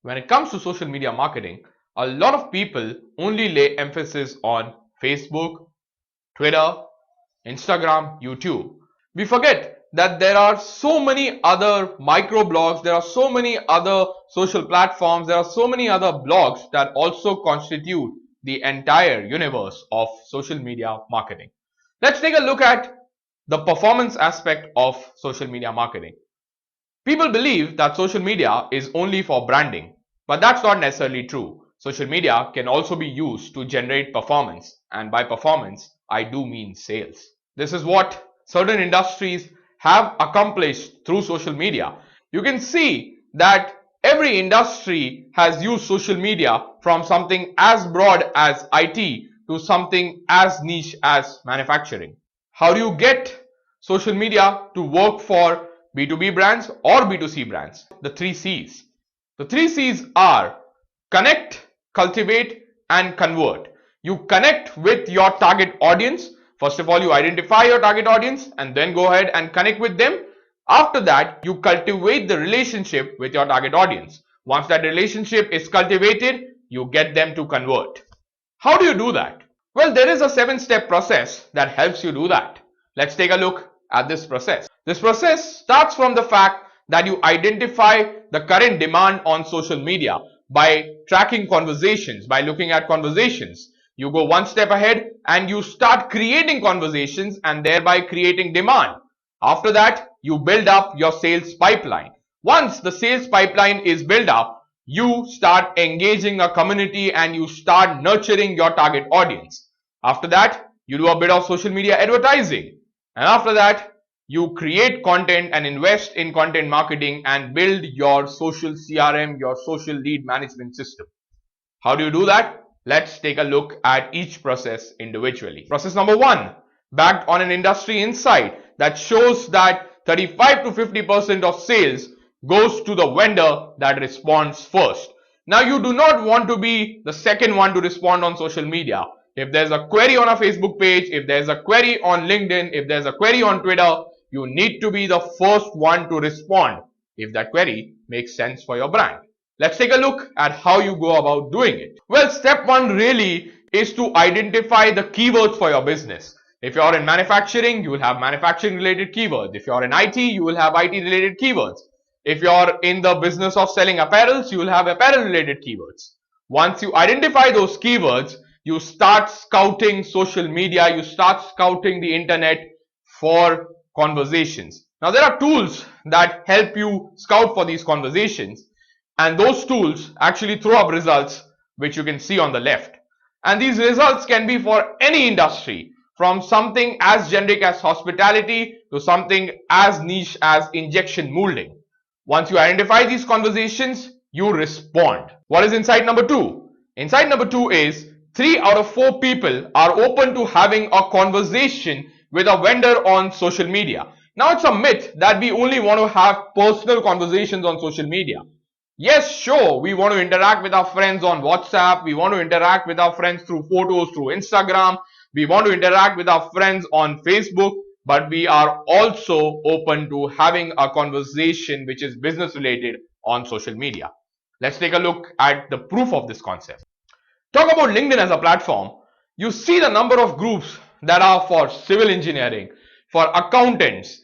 When it comes to social media marketing, a lot of people only lay emphasis on Facebook, Twitter, Instagram, YouTube. We forget that there are so many other microblogs, there are so many other social platforms, there are so many other blogs that also constitute the entire universe of social media marketing. Let's take a look at the performance aspect of social media marketing. People believe that social media is only for branding, but that's not necessarily true. Social media can also be used to generate performance, and by performance, I do mean sales. This is what certain industries have accomplished through social media. You can see that every industry has used social media from something as broad as IT to something as niche as manufacturing. How do you get social media to work for B2B brands or B2C brands? The three C's. The three C's are connect, cultivate, and convert. You connect with your target audience. First of all, you identify your target audience and then go ahead and connect with them. After that, you cultivate the relationship with your target audience. Once that relationship is cultivated, you get them to convert. How do you do that? Well, there is a 7-step process that helps you do that. Let's take a look at this process. This process starts from the fact that you identify the current demand on social media by tracking conversations, by looking at conversations. You go one step ahead and you start creating conversations and thereby creating demand. After that, you build up your sales pipeline. Once the sales pipeline is built up, you start engaging a community and you start nurturing your target audience. After that, you do a bit of social media advertising. And after that, you create content and invest in content marketing and build your social CRM, your social lead management system. How do you do that? Let's take a look at each process individually. Process number 1, backed on an industry insight that shows that 35 to 50% of sales goes to the vendor that responds first. Now, you do not want to be the second one to respond on social media. If there's a query on a Facebook page, if there's a query on LinkedIn, if there's a query on Twitter, you need to be the first one to respond if that query makes sense for your brand. Let's take a look at how you go about doing it. Well, step 1 really is to identify the keywords for your business. If you're in manufacturing, you will have manufacturing related keywords. If you're in IT, you will have IT related keywords. If you're in the business of selling apparels, you will have apparel related keywords. Once you identify those keywords, you start scouting social media, you start scouting the internet for conversations. Now, there are tools that help you scout for these conversations, and those tools actually throw up results which you can see on the left. And these results can be for any industry, from something as generic as hospitality to something as niche as injection molding. Once you identify these conversations, you respond. What is insight number 2? Insight number 2 is 3 out of 4 people are open to having a conversation with a vendor on social media. Now, it's a myth that we only want to have personal conversations on social media. Yes, sure, we want to interact with our friends on WhatsApp, we want to interact with our friends through photos, through Instagram, we want to interact with our friends on Facebook, but we are also open to having a conversation which is business related on social media. Let's take a look at the proof of this concept. Talk about LinkedIn as a platform. You see the number of groups that are for civil engineering, for accountants,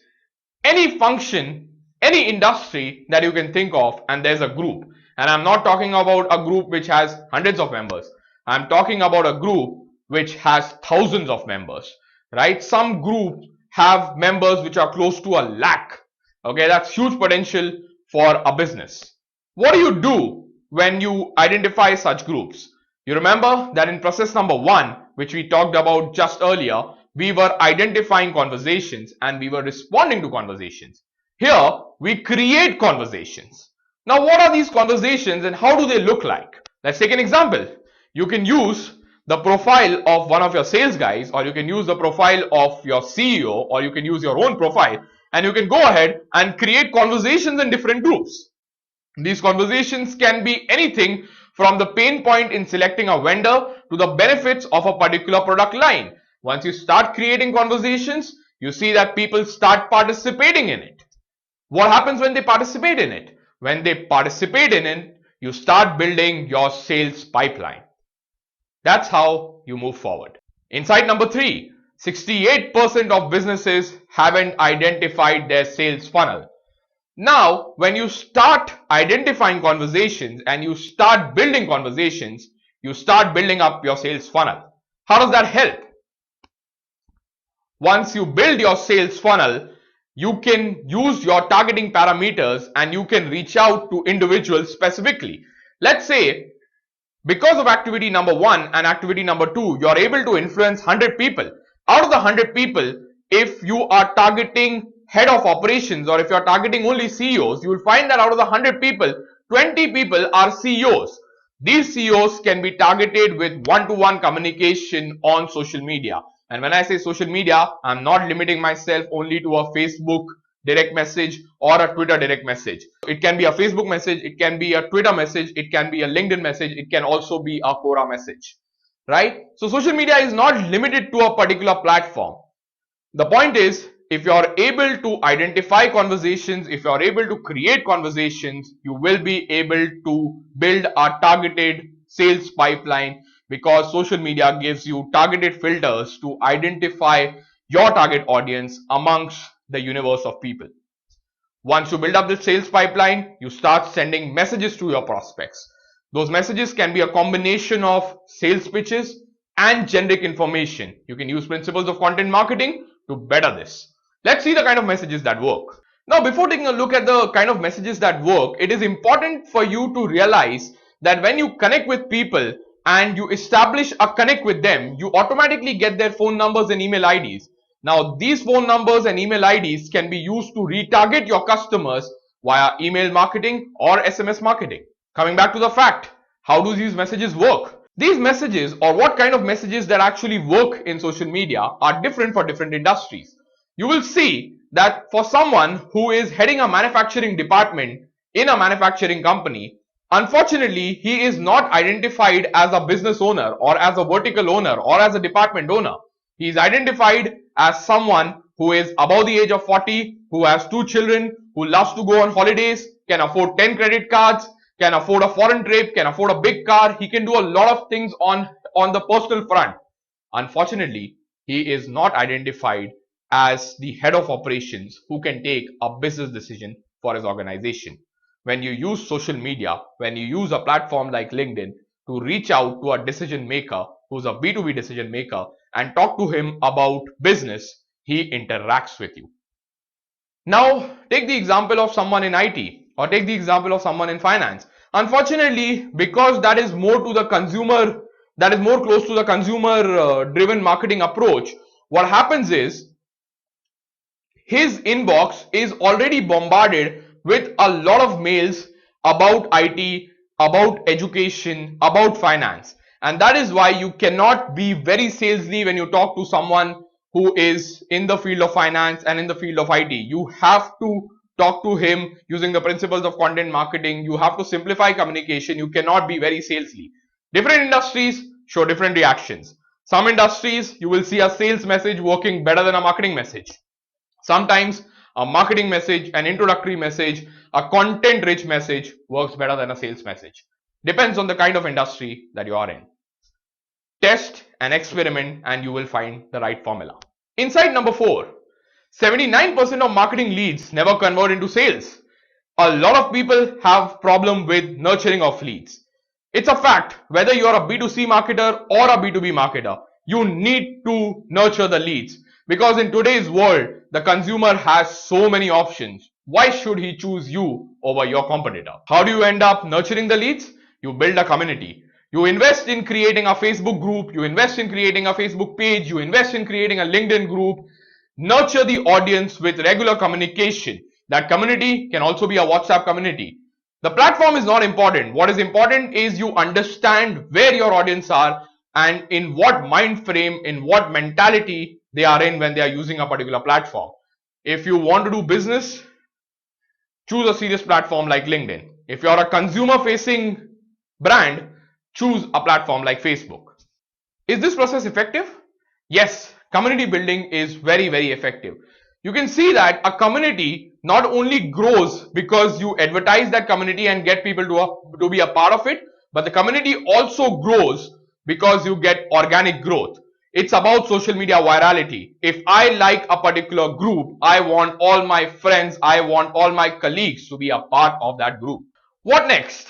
any function, any industry that you can think of, and there's a group. And I'm not talking about a group which has hundreds of members. I'm talking about a group which has thousands of members, right? Some groups have members which are close to 1 lakh. Okay, that's huge potential for a business. What do you do when you identify such groups? You remember that in process number 1, which we talked about just earlier, we were identifying conversations and we were responding to conversations. Here, we create conversations. Now, what are these conversations and how do they look like? Let's take an example. You can use the profile of one of your sales guys, or you can use the profile of your CEO, or you can use your own profile, and you can go ahead and create conversations in different groups. These conversations can be anything from the pain point in selecting a vendor to the benefits of a particular product line. Once you start creating conversations, you see that people start participating in it. What happens when they participate in it? When they participate in it, you start building your sales pipeline. That's how you move forward. Insight number 3, 68% of businesses haven't identified their sales funnel. Now, when you start identifying conversations and you start building conversations, you start building up your sales funnel. How does that help? Once you build your sales funnel, you can use your targeting parameters and you can reach out to individuals specifically. Let's say because of activity number 1 and activity number 2, you are able to influence 100 people. Out of the 100 people, if you are targeting head of operations or if you are targeting only CEOs, you will find that out of the 100 people, 20 people are CEOs. These CEOs can be targeted with one-to-one communication on social media. And when I say social media, I'm not limiting myself only to a Facebook direct message or a Twitter direct message. It can be a Facebook message, it can be a Twitter message, it can be a LinkedIn message, it can also be a Quora message, right? So social media is not limited to a particular platform. The point is, if you are able to identify conversations, if you are able to create conversations, you will be able to build a targeted sales pipeline, because social media gives you targeted filters to identify your target audience amongst the universe of people. Once you build up the sales pipeline, you start sending messages to your prospects. Those messages can be a combination of sales pitches and generic information. You can use principles of content marketing to better this. Let's see the kind of messages that work. Now, before taking a look at the kind of messages that work, it is important for you to realize that when you connect with people and you establish a connect with them, you automatically get their phone numbers and email IDs. Now, these phone numbers and email IDs can be used to retarget your customers via email marketing or SMS marketing. Coming back to the fact, how do these messages work? These messages, or what kind of messages that actually work in social media, are different for different industries. You will see that for someone who is heading a manufacturing department in a manufacturing company, unfortunately, he is not identified as a business owner or as a vertical owner or as a department owner. He is identified as someone who is above the age of 40, who has 2 children, who loves to go on holidays, can afford 10 credit cards, can afford a foreign trip, can afford a big car. He can do a lot of things on the personal front. Unfortunately, he is not identified as the head of operations who can take a business decision for his organization. When you use social media, when you use a platform like LinkedIn to reach out to a decision maker who's a B2B decision maker and talk to him about business, he interacts with you. Now, take the example of someone in IT or take the example of someone in finance. Unfortunately, because that is more to the consumer, that is more close to the consumer driven marketing approach, what happens is his inbox is already bombarded with a lot of mails about IT, about education, about finance. And that is why you cannot be very salesy when you talk to someone who is in the field of finance and in the field of IT. You have to talk to him using the principles of content marketing. You have to simplify communication. You cannot be very salesy. Different industries show different reactions. Some industries, you will see a sales message working better than a marketing message. Sometimes a marketing message, an introductory message, a content rich message works better than a sales message. Depends on the kind of industry that you are in. Test and experiment and you will find the right formula. Insight number 4, 79% of marketing leads never convert into sales. A lot of people have problem with nurturing of leads. It's a fact, whether you are a B2C marketer or a B2B marketer, you need to nurture the leads, because in today's world, the consumer has so many options. Why should he choose you over your competitor? How do you end up nurturing the leads? You build a community. You invest in creating a Facebook group, you invest in creating a Facebook page, you invest in creating a LinkedIn group. Nurture the audience with regular communication. That community can also be a WhatsApp community. The platform is not important. What is important is you understand where your audience are and in what mind frame, in what mentality they are in when they are using a particular platform. If you want to do business, choose a serious platform like LinkedIn. If you are a consumer facing brand, choose a platform like Facebook. Is this process effective? Yes, community building is very, very effective. You can see that a community not only grows because you advertise that community and get people to be a part of it, but the community also grows because you get organic growth. It's about social media virality. If I like a particular group, I want all my friends, I want all my colleagues to be a part of that group. What next?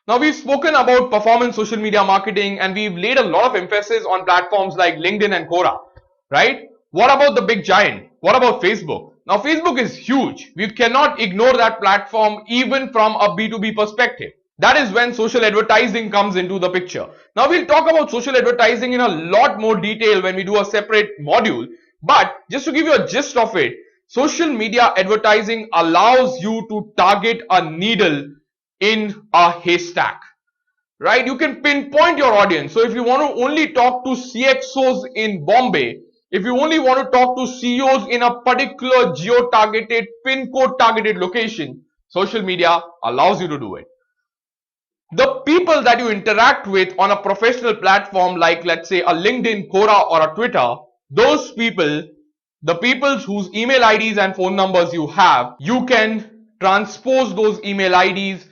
Now we've spoken about performance social media marketing and we've laid a lot of emphasis on platforms like LinkedIn and Quora, right? What about the big giant? What about Facebook? Now Facebook is huge. We cannot ignore that platform even from a B2B perspective. That is when social advertising comes into the picture. Now we'll talk about social advertising in a lot more detail when we do a separate module. But just to give you a gist of it, social media advertising allows you to target a needle in a haystack, right? You can pinpoint your audience. So if you want to only talk to CXOs in Bombay, if you only want to talk to CEOs in a particular geo-targeted, pin code targeted location, social media allows you to do it. The people that you interact with on a professional platform like, let's say, a LinkedIn, Quora, or a Twitter, those people, the people whose email IDs and phone numbers you have, you can transpose those email IDs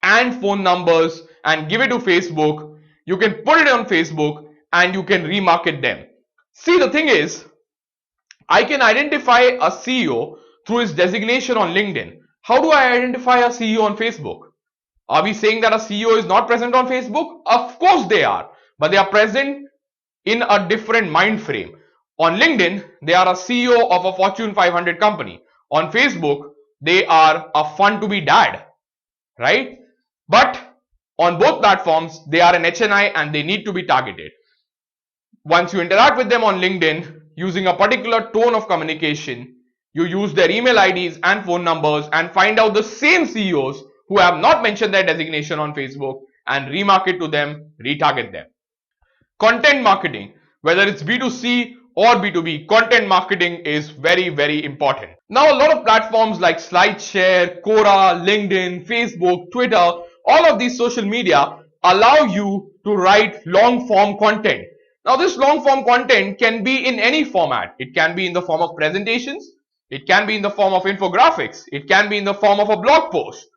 and phone numbers and give it to Facebook. You can put it on Facebook and you can remarket them. See, the thing is, I can identify a CEO through his designation on LinkedIn. How do I identify a CEO on Facebook? Are we saying that a CEO is not present on Facebook? Of course they are, but they are present in a different mind frame. On LinkedIn, they are a CEO of a Fortune 500 company. On Facebook, they are a fun to be dad, right? But on both platforms, they are an HNI and they need to be targeted. Once you interact with them on LinkedIn using a particular tone of communication, you use their email IDs and phone numbers and find out the same CEOs who have not mentioned their designation on Facebook and remarket to them, retarget them. Content marketing, whether it's B2C or B2B, content marketing is very, very important. Now, a lot of platforms like SlideShare, Quora, LinkedIn, Facebook, Twitter, all of these social media allow you to write long form content. Now, this long form content can be in any format. It can be in the form of presentations. It can be in the form of infographics. It can be in the form of a blog post.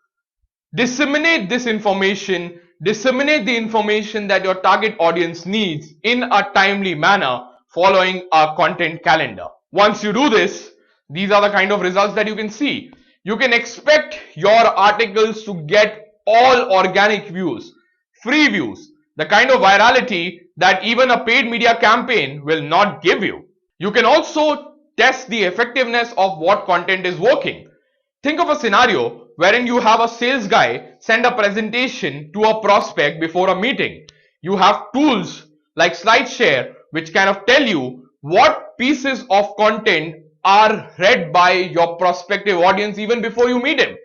Disseminate this information, disseminate the information that your target audience needs in a timely manner following a content calendar. Once you do this, these are the kind of results that you can see. You can expect your articles to get all organic views, free views, the kind of virality that even a paid media campaign will not give you. You can also test the effectiveness of what content is working. Think of a scenario wherein you have a sales guy send a presentation to a prospect before a meeting. You have tools like SlideShare which kind of tell you what pieces of content are read by your prospective audience even before you meet him.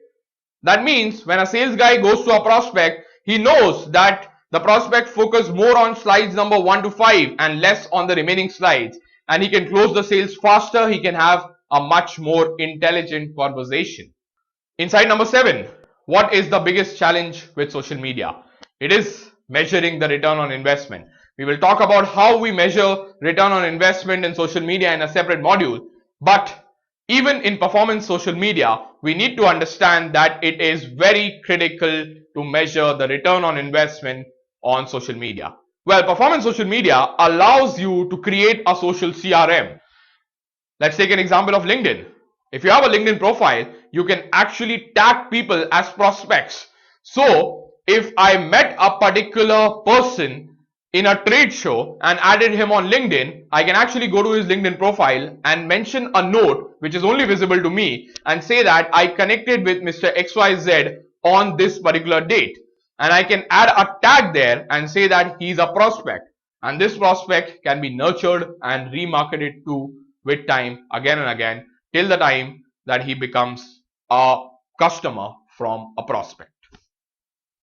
That means when a sales guy goes to a prospect, he knows that the prospect focus more on slides number 1 to 5 and less on the remaining slides, and he can close the sales faster. He can have a much more intelligent conversation. Insight number 7. What is the biggest challenge with social media? It is measuring the return on investment. We will talk about how we measure return on investment in social media in a separate module. But even in performance social media, we need to understand that it is very critical to measure the return on investment on social media. Well, performance social media allows you to create a social CRM. Let's take an example of LinkedIn. If you have a LinkedIn profile, you can actually tag people as prospects. So if I met a particular person in a trade show and added him on LinkedIn, I can actually go to his LinkedIn profile and mention a note which is only visible to me and say that I connected with Mr. XYZ on this particular date. And I can add a tag there and say that he's a prospect. And this prospect can be nurtured and remarketed to with time again and again till the time that he becomes a customer from a prospect.